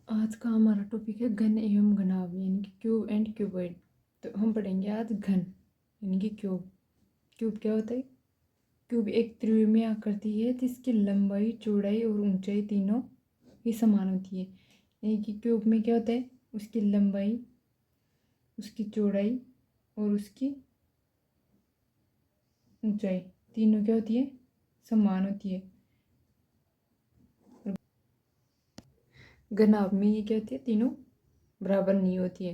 आज का हमारा टॉपिक है घन एवं घनाभ यानी कि क्यूब एंड क्यूबॉइड। तो हम पढ़ेंगे आज घन यानी कि क्यूब। क्यूब क्या होता है? क्यूब एक त्रिविमीय आकृति है जिसकी लंबाई, चौड़ाई और ऊंचाई तीनों ही समान होती है। यानी कि क्यूब में क्या होता है? उसकी लंबाई, उसकी चौड़ाई और उसकी ऊंचाई तीनों क्या होती है? समान होती है। घनाभ में ये क्या होती है? तीनों बराबर नहीं होती है।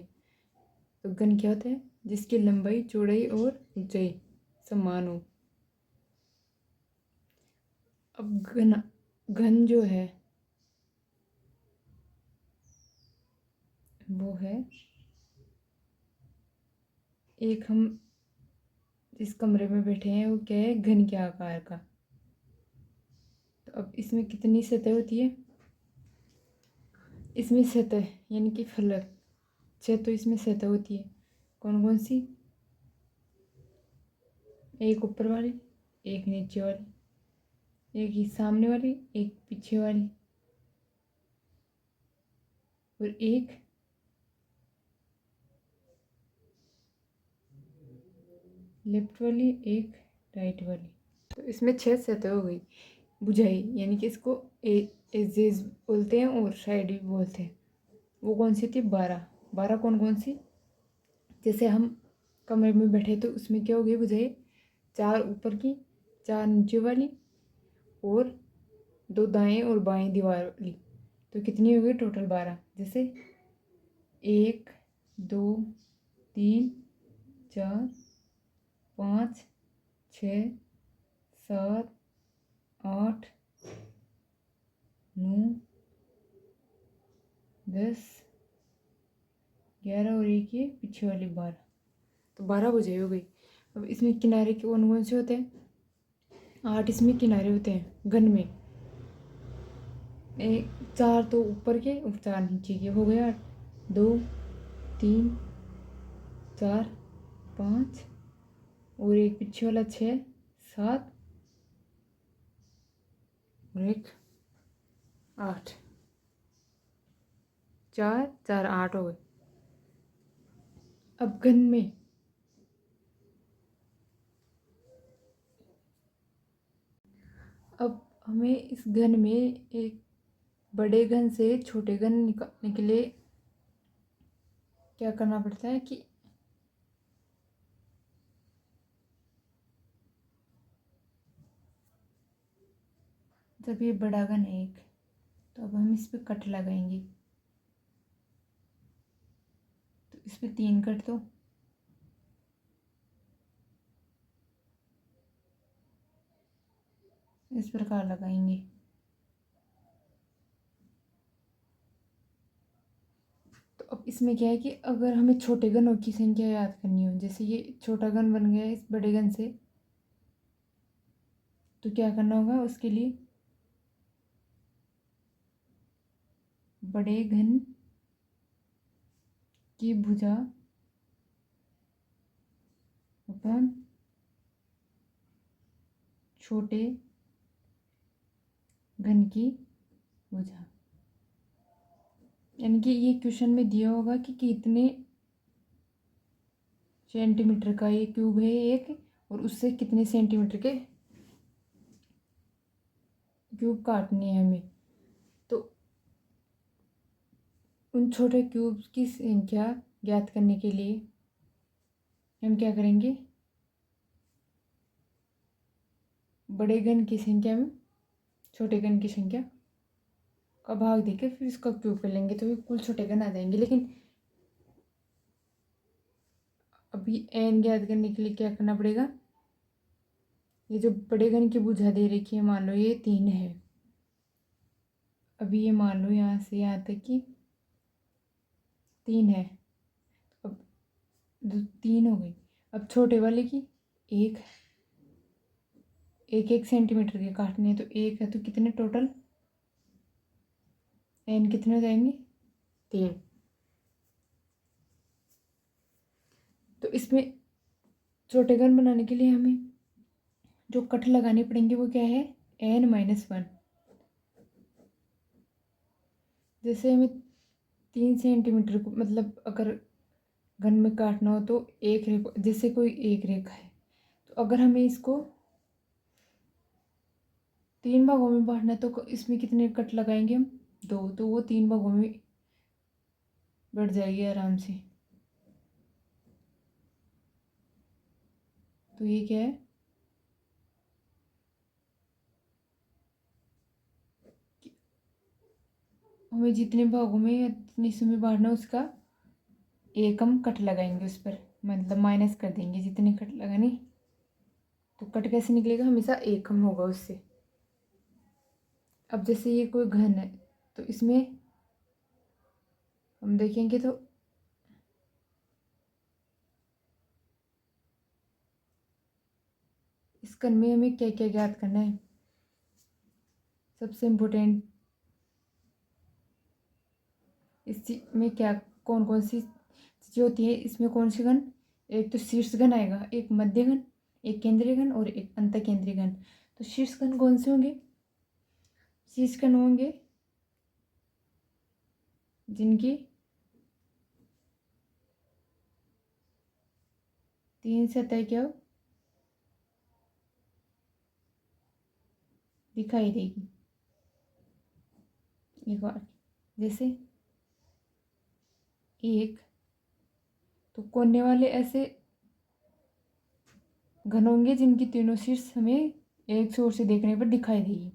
तो घन क्या होता है? जिसकी लंबाई, चौड़ाई और ऊंचाई समान हो। अब घन घन जो है वो है एक, हम जिस कमरे में बैठे हैं वो क्या है? घन के आकार का। तो अब इसमें कितनी सतह होती है? इसमें सतह यानी कि फलक, छह तो इसमें सतह होती है। कौन कौन सी? एक ऊपर वाली, एक नीचे वाली, एक ही सामने वाली, एक पीछे वाली और एक लेफ्ट वाली, एक राइट वाली। तो इसमें छह सतह हो गई। बुझाई यानी कि इसको एजेस बोलते हैं और साइड भी बोलते हैं। वो कौन सी थी? 12। 12 कौन कौन सी? जैसे हम कमरे में बैठे तो उसमें क्या हो गई बुझाई? 4 ऊपर की, 4 नीचे वाली और 2 दाएं और बाएं दीवार वाली। तो कितनी हो गई टोटल? 12। जैसे 1 2 3 4 5 6 7 8 9 10 11 और एक ये पीछे वाली 12। तो 12 बुझाई हो गई। अब इसमें किनारे कौन कौन से होते हैं? 8 इसमें किनारे होते हैं घन में। एक 4 तो ऊपर के और 4 नीचे के हो गए 8। 2 3 4 5 और एक पीछे वाला 6 7 और एक 8। 4 4 8 हो गए। अब घन में अब हमें इस घन में एक बड़े घन से छोटे घन निकालने के लिए क्या करना पड़ता है कि जब ये बड़ा घन है एक, तो अब हम इस पर कट लगाएंगे। तो इस पर 3 कट दो। इस प्रकार लगाएंगे। तो अब इसमें क्या है कि अगर हमें छोटे घनों की संख्या याद करनी हो, जैसे ये छोटा घन बन गया इस बड़े घन से, तो क्या करना होगा उसके लिए? बड़े घन की भुजा अपॉन छोटे घन की भुजा। यानी कि ये क्वेश्चन में दिया होगा कि कितने सेंटीमीटर का ये क्यूब है एक, और उससे कितने सेंटीमीटर के क्यूब काटने हैं हमें। तो उन छोटे क्यूब्स की संख्या ज्ञात करने के लिए हम क्या करेंगे? बड़े घन की संख्या में छोटे घन की संख्या का भाग देकर फिर इसका क्यूब कर लेंगे, तो कुल छोटे घन आ जाएंगे। लेकिन अभी एन ज्ञात करने के लिए क्या करना पड़ेगा? ये जो बड़े घन की भुजा दे रखी है, मान लो ये 3 है। अभी ये मान लो यहाँ से यहाँ तक कि 3 है। अब 3 हो गई। अब छोटे वाले की एक एक 1 सेंटीमीटर के काटने हैं, तो एक है तो कितने टोटल? एन कितने हो जाएंगे? 3। तो इसमें छोटे घन बनाने के लिए हमें जो कट लगाने पड़ेंगे वो क्या है? n-1। जैसे हमें 3 सेंटीमीटर को मतलब अगर घन में काटना हो तो एक रेखा, जैसे कोई एक रेखा है तो अगर हमें इसको 3 भागों में बांटना है तो इसमें कितने कट लगाएंगे हम? 2, तो वो 3 भागों में बढ़ जाएगी आराम से। तो ये क्या है कि हमें जितने भागों में या जितने हिस्सों में बांटना है उसका एक हम कट लगाएंगे उस पर, मतलब माइनस कर देंगे जितने कट लगाने। तो कट कैसे निकलेगा? हमेशा एक कम होगा उससे। अब जैसे ये कोई घन है तो इसमें हम देखेंगे तो इस घन में हमें क्या क्या ज्ञात करना है? सबसे इम्पोर्टेंट इस में क्या कौन कौन सी चीज़ें होती है इसमें? कौन सी घन? एक तो शीर्ष घन आएगा, एक मध्य घन, एक केंद्रीय घन और एक अंत केंद्रीय घन। तो शीर्ष घन कौन से होंगे? शीर्ष घन होंगे जिनकी 3 सतह क्या हो दिखाई देगी। एक बार जैसे एक तो कोने वाले ऐसे घन होंगे जिनकी तीनों शीर्ष हमें एक छोर से देखने पर दिखाई देगी।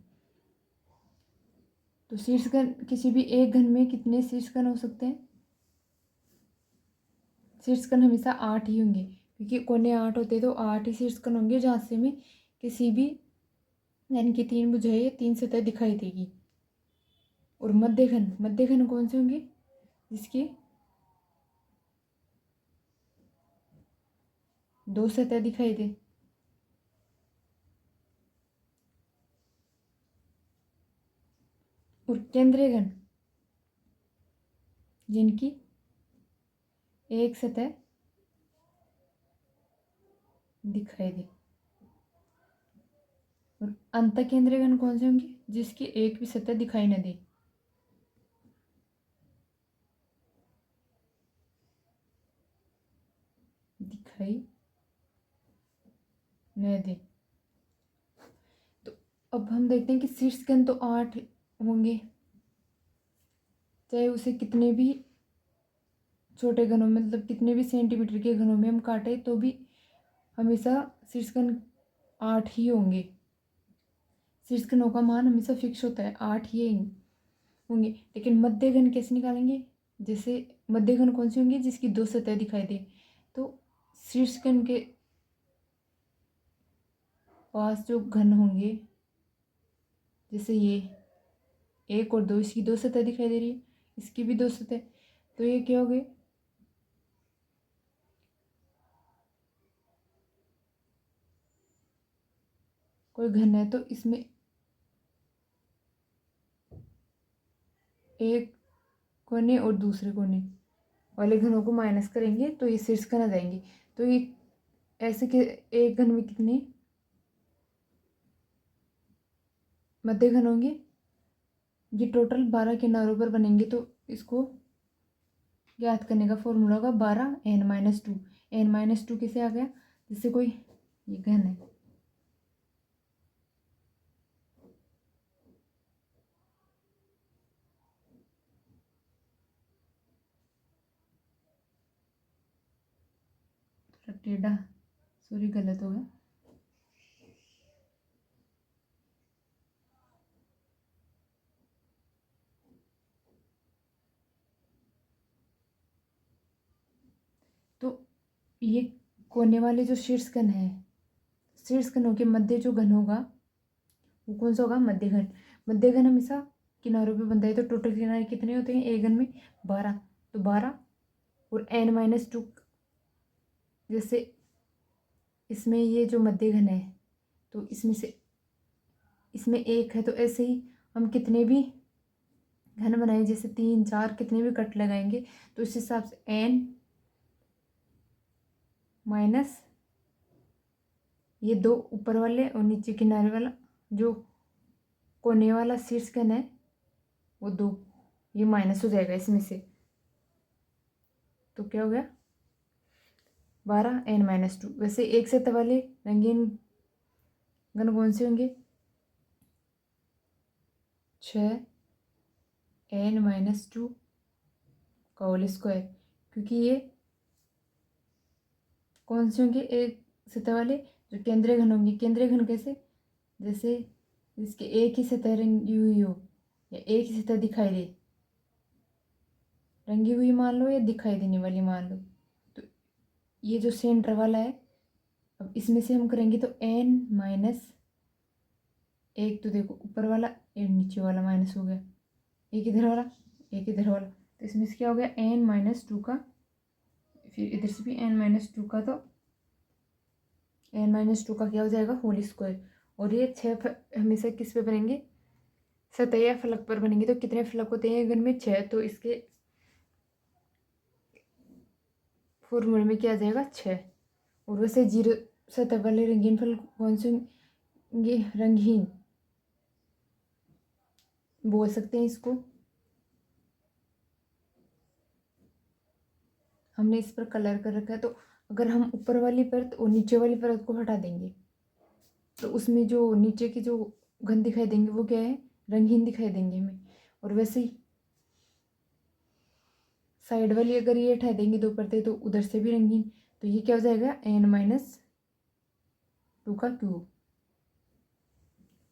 तो शीर्ष घन, किसी भी एक घन में कितने शीर्ष घन हो सकते हैं? शीर्ष घन हमेशा 8 ही होंगे, क्योंकि कोने 8 होते हैं तो 8 ही शीर्ष घन होंगे जहाँ से हमें किसी भी घन की 3 भुजाएं या 3 सतह दिखाई देगी। और मध्य घन कौन से होंगे? जिसकी 2 सतह दिखाई दे। और केंद्रीय घन जिनकी एक सतह दिखाई दे। और अंत केंद्रीय घन कौन से होंगे? जिसकी एक भी सतह दिखाई न दे। दिखाई न दे। तो अब हम देखते हैं कि शीर्ष घन तो 8 होंगे, चाहे उसे कितने भी छोटे घनों में, मतलब कितने भी सेंटीमीटर के घनों में हम काटे तो भी हमेशा शीर्ष घन 8 ही होंगे। शीर्ष घनों का मान हमेशा फिक्स होता है, 8 ही होंगे। लेकिन मध्य घन कैसे निकालेंगे? जैसे मध्य घन कौन सी होंगी? जिसकी 2 सतह दिखाई दे। तो शीर्ष घन के पास जो घन होंगे, जैसे ये 1 और 2, इसकी 2 सतह दिखाई दे रही है, इसकी भी 2 सतह, तो ये क्या हो गए? कोई घन है तो इसमें एक कोने और दूसरे कोने वाले घनों को माइनस करेंगे तो ये शीर्ष घन आ जाएंगे। तो ये ऐसे के एक घन में कितने मध्य घन होंगे? ये टोटल 12 किनारों पर बनेंगे। तो इसको ज्ञात करने का फॉर्मूला होगा 12n-2। n-2 कैसे आ गया? जैसे कोई ये घन है, थोड़ा टेढ़ा, सॉरी गलत हो गया। तो ये कोने वाले जो शीर्ष घन है, शीर्ष घनों के मध्य जो घन होगा वो कौन सा होगा? मध्य घन। मध्य घन हमेशा किनारों पे बनता है। तो टोटल किनारे कितने होते हैं एक घन में? 12। तो 12 और n-2, जैसे इसमें ये जो मध्य घन है तो इसमें से इसमें एक है, तो ऐसे ही हम कितने भी घन बनाए, जैसे 3 4 कितने भी कट लगाएंगे तो इस हिसाब से n माइनस ये 2 ऊपर वाले और नीचे किनारे वाला जो कोने वाला शीर्ष घन है वो 2, ये माइनस हो जाएगा इसमें से। तो क्या हो गया 12 n-2। वैसे एक सतह वाले रंगीन घन कौन से होंगे 6 n-2 का होल स्क्वायर, क्योंकि ये कौन से होंगे एक सतह वाले जो केंद्रीय घन होंगे। केंद्रीय घन कैसे, जैसे जिसके एक ही सतह रंगी हुई हो या एक ही सतह दिखाई दे, रंगी हुई मान लो या दिखाई देने वाली मान लो। तो ये जो सेंटर वाला है, अब इसमें से हम करेंगे तो n-1, तो देखो ऊपर वाला एंड नीचे वाला माइनस हो गया, एक इधर वाला एक इधर वाला, तो इसमें से क्या हो गया n-2 का, फिर इधर से भी n-2 का, तो n-2 का क्या हो जाएगा होल स्क्वायर। और ये 6 हमेशा किस पे बनेंगे, सतह या फलक पर बनेंगे। तो कितने फलक होते हैं घन में 6, तो इसके फॉर्मूले में क्या आ जाएगा 6। और वैसे 0 सतह वाले रंगीन फलक कौन से होंगे, रंगहीन बोल सकते हैं इसको। हमने इस पर कलर कर रखा है, तो अगर हम ऊपर वाली परत और नीचे वाली परत को हटा देंगे तो उसमें जो नीचे की जो घन दिखाई देंगे वो क्या है, रंगहीन दिखाई देंगे हमें। और वैसे ही साइड वाली अगर ये हटा देंगे दो परतें तो उधर से भी रंगीन, तो ये क्या हो जाएगा n-2 का क्यूब।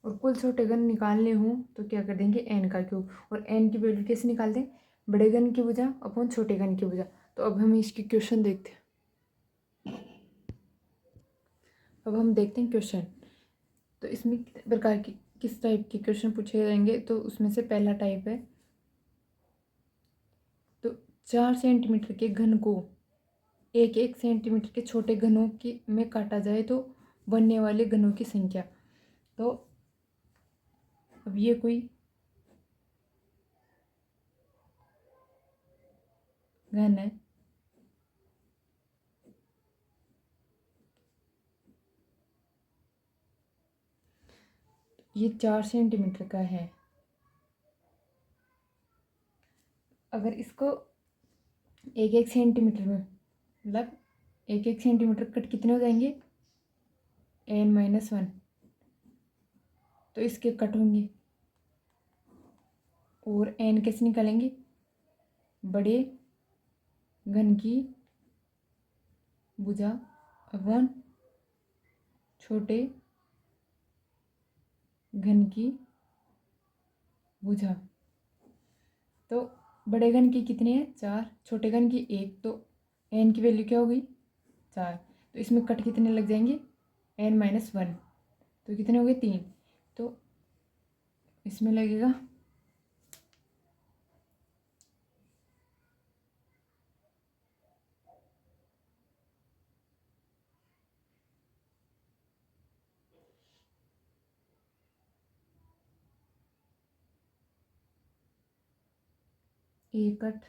और कुल छोटे घन निकालने हों तो क्या कर देंगे n का क्यूब। और n की वैल्यू कैसे निकालते हैं, बड़े घन की भुजा अपॉन छोटे घन की भुजा। तो अब हम इसकी क्वेश्चन देखते हैं। अब हम देखते हैं क्वेश्चन, तो इसमें प्रकार की किस टाइप के क्वेश्चन पूछे जाएंगे। तो उसमें से पहला टाइप है, तो 4 सेंटीमीटर के घन को 1 सेंटीमीटर के छोटे घनों की में काटा जाए तो बनने वाले घनों की संख्या। तो अब ये कोई घन है, ये 4 सेंटीमीटर का है। अगर इसको 1 सेंटीमीटर में, मतलब 1 सेंटीमीटर कट कितने हो जाएंगे n-1, तो इसके कट होंगे। और n कैसे निकालेंगे, बड़े घन की भुजा अपॉन छोटे घन की भुजा। तो बड़े घन की कितनी है 4, छोटे घन की 1, तो n की वैल्यू क्या हो गई 4। तो इसमें कट कितने लग जाएंगे n-1, तो कितने हो गए 3। तो इसमें लगेगा एक कट,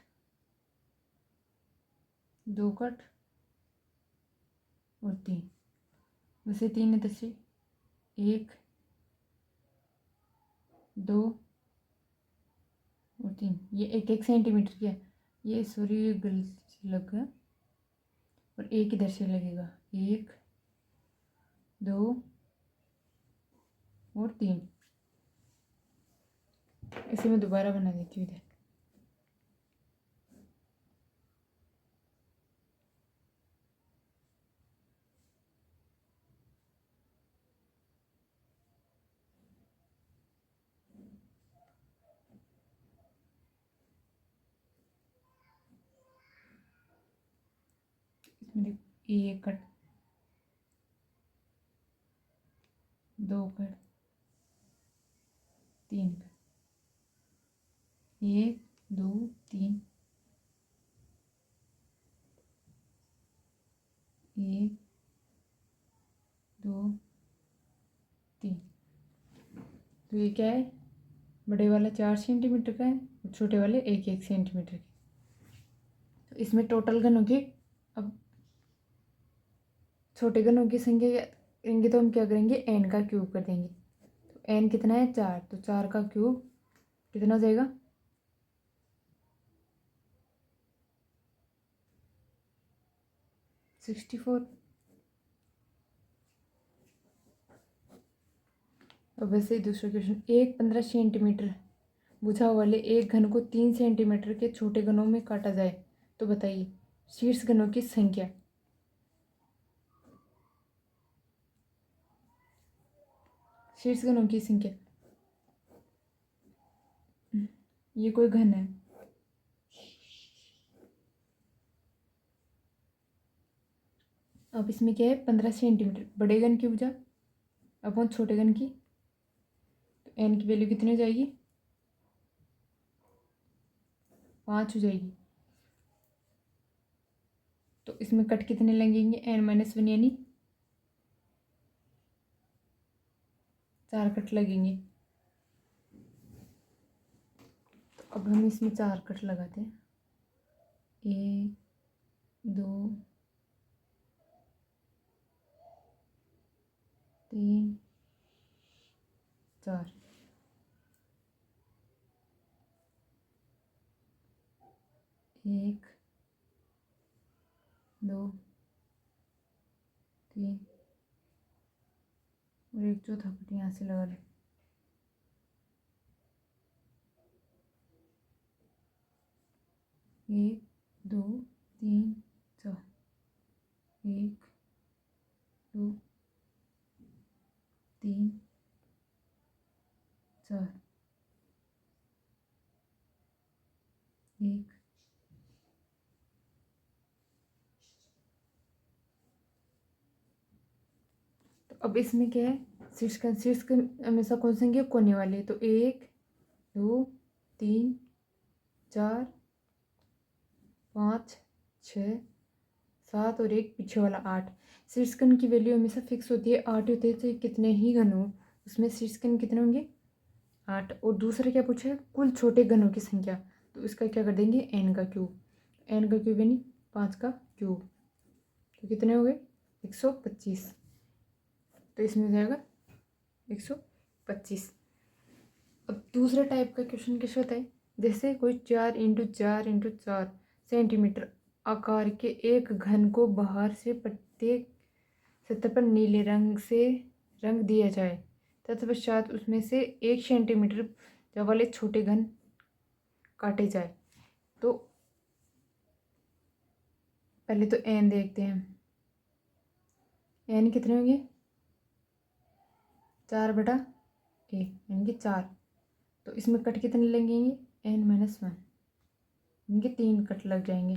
2 कट और 3। वैसे 3 इधर से 1, 2 और 3, ये 1 सेंटीमीटर की है। ये सॉरी ये गलती से लग गया, और एक इधर से लगेगा 1, 2 और 3। इसे मैं दोबारा बना देती हूँ इधर। इसमें देखो 1 कट, 2 कट, 3 कट, 1, 2, 3, 1, 2, 3। तो ये क्या है, बड़े वाला 4 सेंटीमीटर का है और छोटे वाले 1 सेंटीमीटर के। तो इसमें टोटल घनों की, अब छोटे घनों की संख्या करेंगे तो हम क्या करेंगे n का क्यूब कर देंगे। तो n कितना है 4, तो 4 का क्यूब कितना हो जाएगा 64। अब वैसे ही दूसरा क्वेश्चन, एक 15 सेंटीमीटर बुझाव वाले एक घन को 3 सेंटीमीटर के छोटे घनों में काटा जाए तो बताइए शीर्ष घनों की संख्या। शीर्ष घनों की संख्या, ये कोई घन है। अब इसमें क्या है, 15 सेंटीमीटर बड़े घन की भुजा अपॉन छोटे घन की, तो एन की वैल्यू कितनी हो जाएगी, 5 हो जाएगी। तो इसमें कट कितने लगेंगे, n-1 यानी 4 कट लगेंगे। तो अब हम इसमें 4 कट लगाते हैं, 1 2 3 4। 1 2 3 और एक चौथा कट यहाँ से लगा लें। 1 2 3 4, 1 2 3 4, 1। तो अब इसमें क्या है, शीर्ष का हमेशा कौन सी संख्या, कोने वाले, तो 1 2 3 4 5 6 7 और एक पीछे वाला 8। शीर्षकन की वैल्यू हमेशा फिक्स होती है, 8 होते हैं, तो कितने ही घन हो उसमें शीर्षकन कितने होंगे, 8। और दूसरा क्या पूछा है, कुल छोटे घनों की संख्या, तो इसका क्या कर देंगे, n का क्यूब। n का क्यूब यानी 5 का क्यूब, तो कितने हो गए, 125। तो इसमें हो जाएगा 125। अब दूसरा टाइप का क्वेश्चन कैसे होता है, जैसे कोई 4 × 4 × 4 सेंटीमीटर आकार के एक घन को बाहर से प्रत्येक सतह पर नीले रंग से रंग दिया जाए, तत्पश्चात उसमें से 1 सेंटीमीटर वाले छोटे घन काटे जाए, तो पहले तो n देखते हैं, n कितने होंगे, 4/1 यानी कि 4। तो इसमें कट कितने लगेंगे, n-1 इनके 3 कट लग जाएंगे।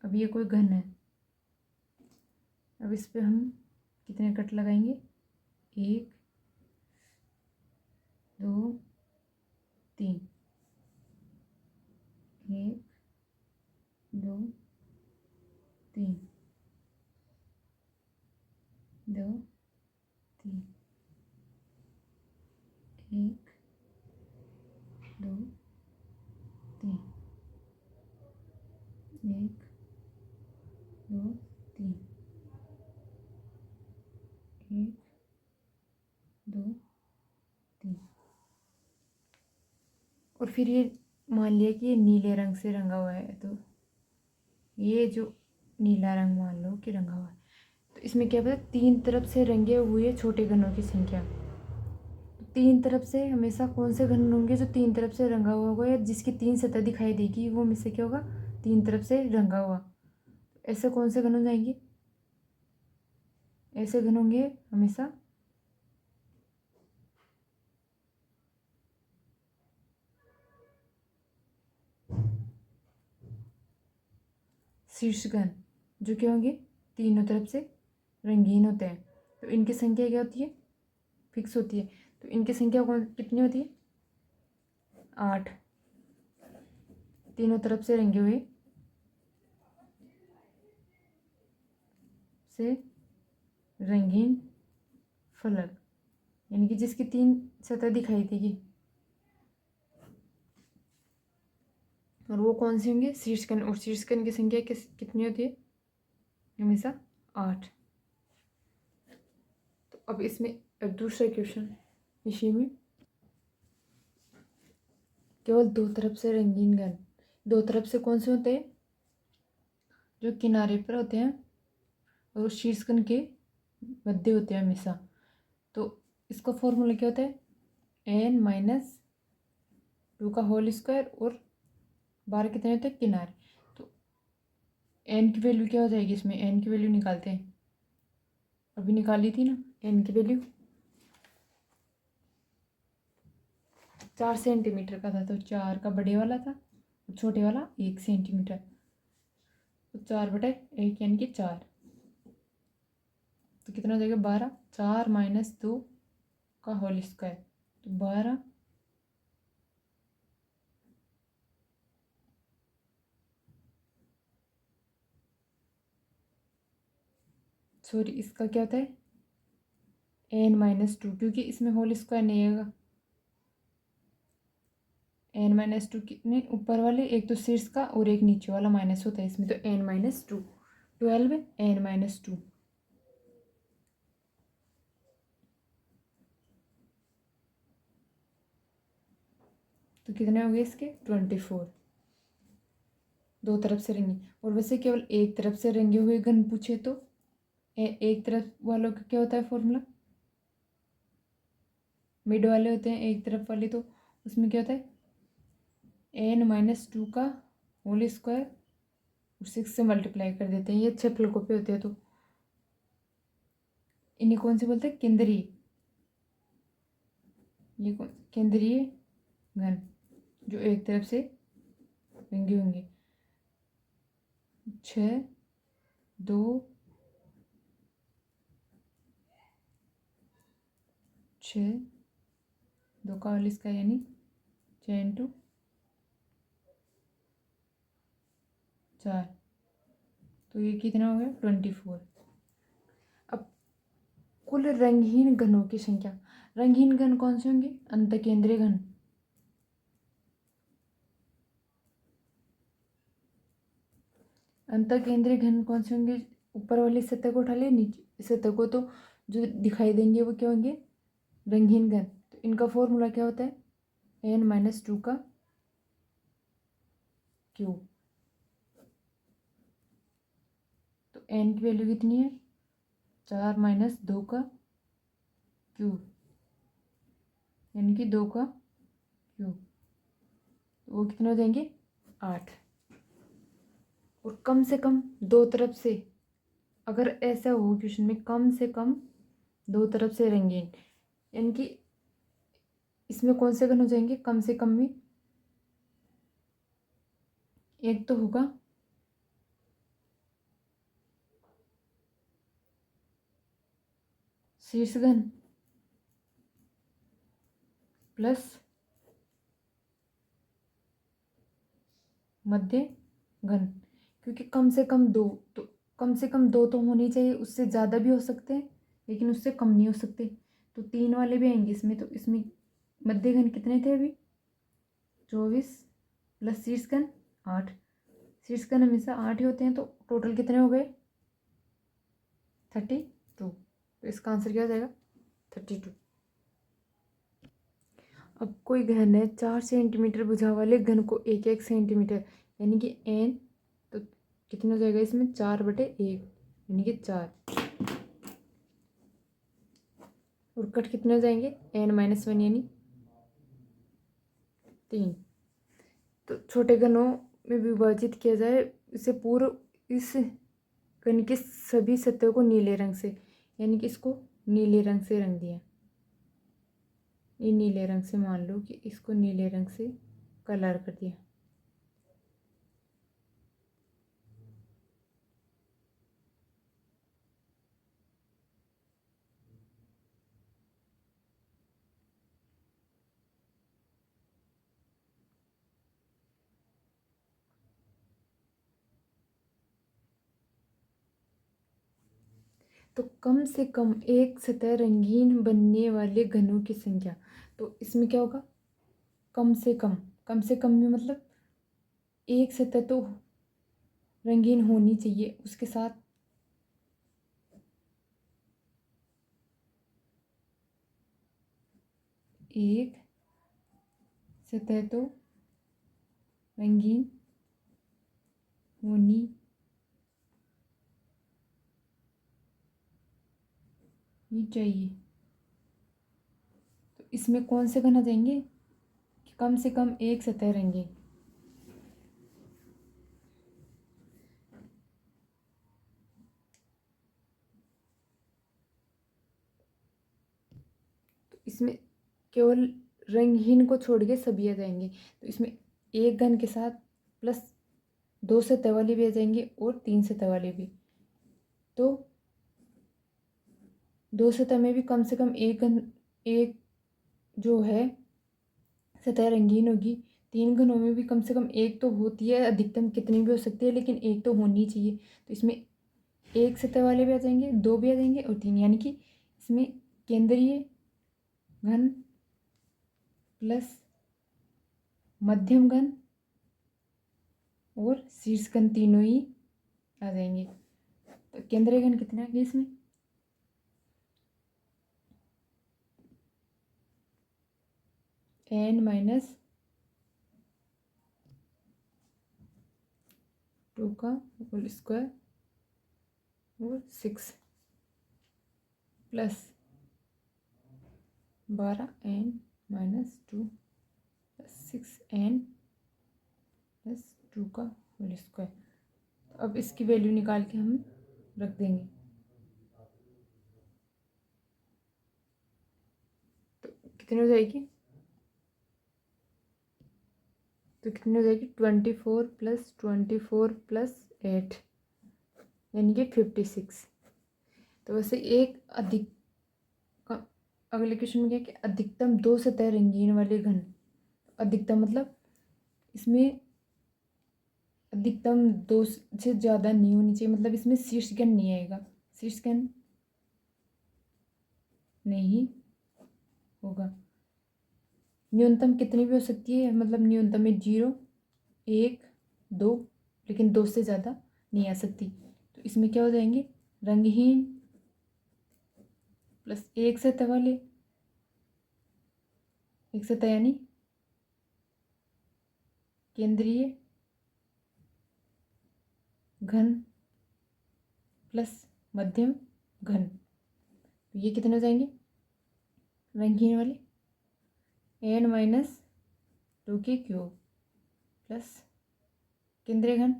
अब ये कोई घन है, अब इस पे हम कितने कट लगाएंगे, 1 2 3, 1 2 3 2 3, 1 2 3, 1 2 3, 1 2 3। और फिर ये मान लिया कि ये नीले रंग से रंगा हुआ है, तो ये जो नीला रंग मान लो कि रंगा हुआ है, तो इसमें क्या पता, 3 तरफ से रंगे हुए छोटे घनों की संख्या। तो 3 तरफ से हमेशा कौन से घन होंगे, जो 3 तरफ से रंगा हुआ होगा या जिसकी 3 सतह दिखाई देगी, वो में से क्या होगा, 3 तरफ से रंगा हुआ। ऐसे कौन से घन हो जाएंगे, ऐसे घन होंगे हमेशा शीर्षघन, जो क्या होंगे, तीनों तरफ से रंगीन होते हैं। तो इनकी संख्या क्या होती है, फिक्स होती है। तो इनकी संख्या कौन कितनी होती है, 8, तीनों तरफ से रंगे हुए से रंगीन फलक, यानी कि जिसकी 3 सतह दिखाई देगी, और वो कौन सी होंगे, शीर्षकन। और शीर्षकन की संख्या कितनी होती है, हमेशा 8। तो अब इसमें दूसरा क्वेश्चन इसी में, केवल दो तरफ से रंगीन घन, दो तरफ से कौन से होते हैं, जो किनारे पर होते हैं और उस शीर्षकन के मध्य होते हैं हमेशा। तो इसका फॉर्मूला क्या होता है, n-2 का होल स्क्वायर और 12 कितने होते हैं किनारे। तो n की वैल्यू क्या हो जाएगी, इसमें n की वैल्यू निकालते हैं, अभी निकाली थी ना n की वैल्यू 4 सेंटीमीटर का था, तो 4 का बड़े वाला था और छोटे वाला 1 सेंटीमीटर, तो 4/1 यानी कि 4, तो कितना हो जाएगा 12, 4 - 2 का होल स्क्वायर, तो 12 सॉरी इसका क्या होता है n-2, क्योंकि इसमें होल स्क्वायर नहीं आएगा। n-2 कितने ऊपर वाले, एक तो शीर्ष का और एक नीचे वाला माइनस होता है इसमें, तो n-2 12 n-2, तो कितने हो गए इसके 24, दो तरफ से रंगे। और वैसे केवल एक तरफ से रंगे हुए घन पूछे तो एक तरफ वालों का क्या होता है फॉर्मूला, मिड वाले होते हैं एक तरफ वाले, तो उसमें क्या होता है n-2 का होल स्क्वायर और 6 से मल्टीप्लाई कर देते हैं, ये 6 फलकों पे होते हैं, तो इन्हें कौन से बोलते हैं केंद्रीय, ये कौन केंद्रीय घन जो एक तरफ से रंगे होंगे। 6 2 6 2 का होल स्क्वायर यानी 6 × 4, तो ये कितना हो गया 24। अब कुल रंगहीन घनों की संख्या, रंगहीन घन कौन से होंगे, अंतकेंद्रीय घन, अंतकेंद्रीय घन कौन से होंगे, ऊपर वाली सतह को उठा ले, नीचे सतह को, तो जो दिखाई देंगे वो क्या होंगे रंगहीन घन। तो इनका फॉर्मूला क्या होता है n-2 का क्यूब, तो n की वैल्यू कितनी है 4 - 2 का क्यूब यानी कि 2 का क्यूब, तो वो कितने हो जाएंगे 8। और कम से कम दो तरफ से, अगर ऐसा हो क्वेश्चन में कम से कम दो तरफ से रंगीन, यानी कि इसमें कौन से घन हो जाएंगे कम से कम में, एक तो होगा शीर्ष घन प्लस मध्य घन, क्योंकि कम से कम दो, तो कम से कम दो तो होनी चाहिए, उससे ज़्यादा भी हो सकते हैं लेकिन उससे कम नहीं हो सकते, तो 3 वाले भी आएंगे इसमें। तो इसमें मध्य घन कितने थे अभी 24 प्लस शीर्ष घन 8, शीर्ष घन हमेशा 8 ही होते हैं, तो टोटल कितने हो गए 32, तो इसका आंसर क्या हो जाएगा 32। अब कोई घन है 4 सेंटीमीटर भुजा वाले घन को 1 सेंटीमीटर यानी कि n, तो कितना हो जाएगा इसमें 4/1 यानी कि 4, और कट कितने हो जाएंगे n-1 यानी 3। तो छोटे घनों में विभाजित किया जाए इसे पूर्व, इस घन की सभी सतहों को नीले रंग से, यानी कि इसको नीले रंग से रंग दिया, ये नीले रंग से, मान लो कि इसको नीले रंग से कलर कर दिया। तो कम से कम एक सतह रंगीन बनने वाले घनों की संख्या, तो इसमें क्या होगा कम से कम में मतलब एक सतह तो रंगीन होनी चाहिए, उसके साथ एक सतह तो रंगीन होनी ही चाहिए। तो इसमें कौन से घन आ जाएंगे कि कम से कम एक सतह रंगीन। तो इसमें केवल रंगहीन को छोड़ के सभी आ जाएंगे। तो इसमें एक घन के साथ प्लस 2 सतह वाले भी आ जाएंगे और 3 सतह वाले भी। तो 2 सतह में भी कम से कम एक जो है सतह रंगीन होगी। 3 घनों में भी कम से कम एक तो होती है, अधिकतम कितनी भी हो सकती है लेकिन एक तो होनी चाहिए। तो इसमें एक सतह वाले भी आ जाएंगे, 2 भी आ जाएंगे और 3, यानी कि इसमें केंद्रीय घन प्लस मध्यम घन और शीर्ष घन तीनों ही आ जाएंगे। तो केंद्रीय घन कितने आएंगे इसमें? n-2 का होल स्क्वायर और 6 plus 12n-2 plus 6n plus 2 का होल स्क्वायर। तो अब इसकी वैल्यू निकाल के हम रख देंगे। तो कितनी हो जाएगी? तो कितनी हो जाएगी? 24 प्लस 24 प्लस 8 यानी कि 56। तो वैसे एक अगले क्वेश्चन में क्या कि अधिकतम 2 सतह रंगीन वाले घन। अधिकतम मतलब इसमें अधिकतम 2 से ज़्यादा नहीं होनी चाहिए, मतलब इसमें शीर्ष घन नहीं आएगा, शीर्ष घन नहीं होगा। न्यूनतम कितनी भी हो सकती है, मतलब न्यूनतम में 0, 1, 2, लेकिन 2 से ज़्यादा नहीं आ सकती। तो इसमें क्या हो जाएंगे? रंगहीन प्लस एक सतह वाले, एक सतह यानी केंद्रीय घन प्लस मध्यम घन। तो ये कितने हो जाएंगे? रंगहीन वाले n-2 के क्यूब प्लस केंद्रीय घन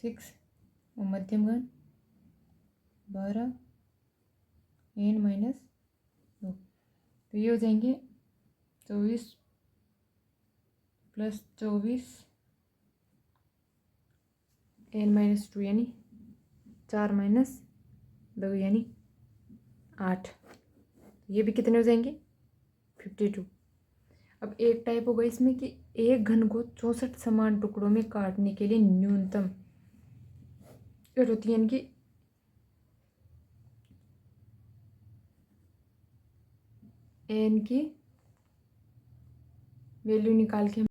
6 और मध्यम घन 12 n-2। तो ये हो जाएंगे 24 प्लस 24 n-2 यानी 4 माइनस 2 यानी 8। ये भी कितने हो जाएंगे? 52। अब एक टाइप होगा इसमें कि एक घन को 64 समान टुकड़ों में काटने के लिए न्यूनतम होती है, यानी कि n की वैल्यू निकाल के